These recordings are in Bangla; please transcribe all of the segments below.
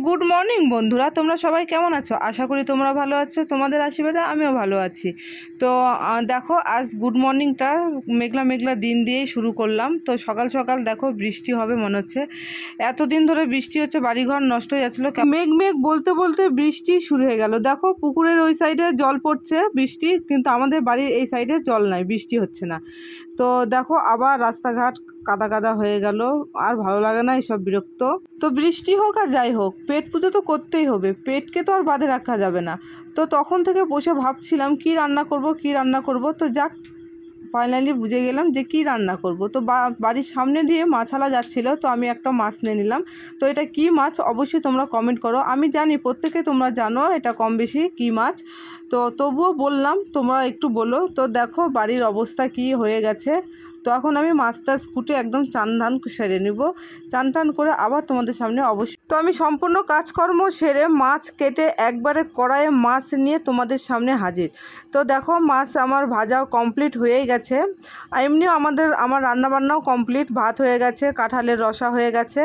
গুড মর্নিং বন্ধুরা, তোমরা সবাই কেমন আছো? আশা করি তোমরা ভালো আছো। তোমাদের আশীর্বাদে আমিও ভালো আছি। তো দেখো, আজ গুড মর্নিংটা মেঘলা মেঘলা দিন দিয়েই শুরু করলাম। তো সকাল সকাল দেখো বৃষ্টি হবে মনে হচ্ছে। এতদিন ধরে বৃষ্টি হচ্ছে, বাড়িঘর নষ্ট হয়ে যাচ্ছিলো। মেঘ মেঘ বলতে বলতে বৃষ্টি শুরু হয়ে গেল। দেখো পুকুরের ওই সাইডে জল পড়ছে বৃষ্টি, কিন্তু আমাদের বাড়ির এই সাইডে জল নাই, বৃষ্টি হচ্ছে না। তো দেখো আবার রাস্তাঘাট কাদা কাদা হয়ে গেল। আর ভালো লাগে না, এইসব বিরক্ত। তো বৃষ্টি হোক আর যাই হোক, পেট পুজো তো করতেই হবে, পেটকে তো আর বাঁধে রাখা যাবে না। তো তখন থেকে বসে ভাবছিলাম কি রান্না করব কি রান্না করব। তো যাক, ফাইনালি বুঝে গেলাম যে কি রান্না করব। তো বাড়ির সামনে দিয়ে মাছালা যাচ্ছিল, তো আমি একটা মাছ নিয়ে নিলাম। তো এটা কি মাছ অবশ্যই তোমরা কমেন্ট করো। আমি জানি প্রত্যেকে তোমরা জানো এটা কম বেশি কি মাছ, তো তবুও বললাম তোমরা একটু বলো। তো দেখো বাড়ির অবস্থা কি হয়ে গেছে। তো এখন আমি মাছটা কুটে একদম চান ধান সেরে নিব। চান টান করে আবার তোমাদের সামনে অবশ্যই। তো আমি সম্পূর্ণ কাজকর্ম সেরে মাছ কেটে একবারে কড়াইয়ে মাছ নিয়ে তোমাদের সামনে হাজির। তো দেখো মাছ আমার ভাজা কমপ্লিট হয়েই গেছে। এমনিও আমার রান্নাবান্নাও কমপ্লিট, ভাত হয়ে গেছে, কাঁঠালের রসা হয়ে গেছে।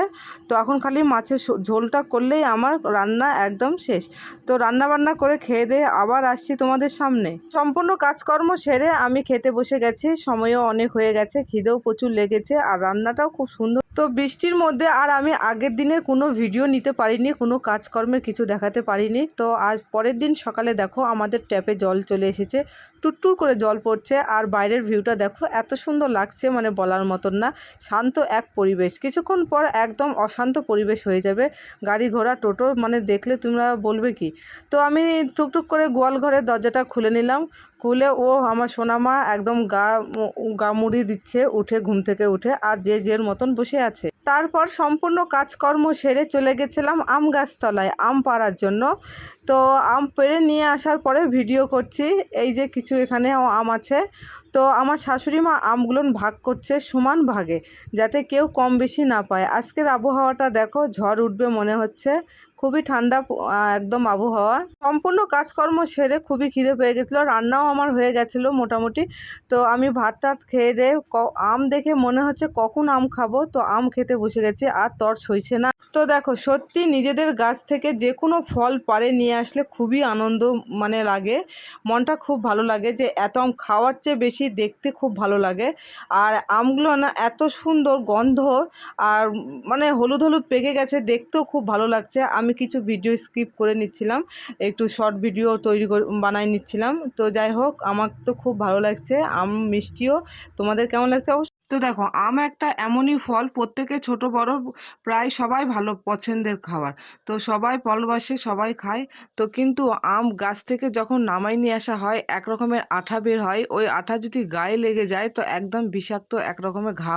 তো এখন খালি মাছের ঝোলটা করলেই আমার রান্না একদম শেষ। তো রান্নাবান্না করে খেয়ে দিয়ে আবার আসছি তোমাদের সামনে। সম্পূর্ণ কাজকর্ম সেরে আমি খেতে বসে গেছি। সময়ও অনেক হয়ে গেছে, খিদেও প্রচুর লেগেছে, আর রান্নাটাও খুব সুন্দর। তো বৃষ্টির মধ্যে আর আমি আগের দিনের কোনো ভিডিও নিতে পারিনি, কোনো কাজকর্মের কিছু দেখাতে পারিনি। তো আজ পরের দিন সকালে দেখো আমাদের ট্যাপে জল চলে এসেছে, টুটটুর করে জল পড়ছে। আর বাইরের ভিউটা দেখো এত সুন্দর লাগছে, মানে বলার মতন না। শান্ত এক পরিবেশ, কিছুক্ষণ পর একদম অশান্ত পরিবেশ হয়ে যাবে। গাড়ি ঘোড়া টোটো মানে দেখলে তোমরা বলবে কি। তো আমি টুকটুক করে গোয়াল ঘরের দরজাটা খুলে নিলাম। খুলে ও আমার সোনামা একদম গা মুড়ি দিচ্ছে উঠে, ঘুম থেকে উঠে, আর যে যের মতন বসে আছে। তারপর সম্পূর্ণ কাজকর্ম সেরে চলে গেছিলাম আম গাছতলায় আম পাড়ার জন্য। তো আম পেড়ে নিয়ে আসার পরে ভিডিও করছি। এই যে কিছু এখানে আম আছে। তো আমার শাশুড়ি মা আমগুলো ভাগ করছে সমান ভাগে, যাতে কেউ কম বেশি না পায়। আজকের আবহাওয়াটা দেখো, ঝড় উঠবে মনে হচ্ছে, খুবই ঠান্ডা একদম আবহাওয়া। সম্পূর্ণ কাজকর্ম সেরে খুবই খিদে পেয়ে গেছিলো, রান্নাও আমার হয়ে গেছিলো মোটামুটি। তো আমি ভাত টাত খেয়ে দিয়ে আম দেখে মনে হচ্ছে কখন আম খাবো, তো আম খেতে বসে গেছি, আর তর সইছে না। তো দেখো সত্যি নিজেদের গাছ থেকে যে কোনো ফল পাড়ে নিয়ে আসলে খুবই আনন্দ মানে লাগে, মনটা খুব ভালো লাগে। যে এত আম খাওয়ার চেয়ে বেশি দেখতে খুব ভালো লাগে। আর আমগুলো না এত সুন্দর গন্ধ, আর মানে হলুদ হলুদ পেকে গেছে, দেখতেও খুব ভালো লাগছে। আমি কিছু ভিডিও স্কিপ করে নিচ্ছিলাম, একটু শর্ট ভিডিও বানাই নিচ্ছিলাম। তো যাই হোক, আমার তো খুব ভালো লাগছে। আম মিষ্টিও, তোমাদের কেমন লাগছে অবশ্যই। তো দেখো আম একটা এমনই ফল, প্রত্যেকে ছোট বড় প্রায় সবাই ভালো পছন্দের খাবার। তো সবাই ভালোবাসে, সবাই খায়। তো কিন্তু আম গাছ থেকে যখন নামাই নিয়ে আসা হয়, এক রকমের আঠা বের হয়। ওই আঠা যদি গায়ে লেগে যায় তো একদম বিষাক্ত এক রকমের ঘা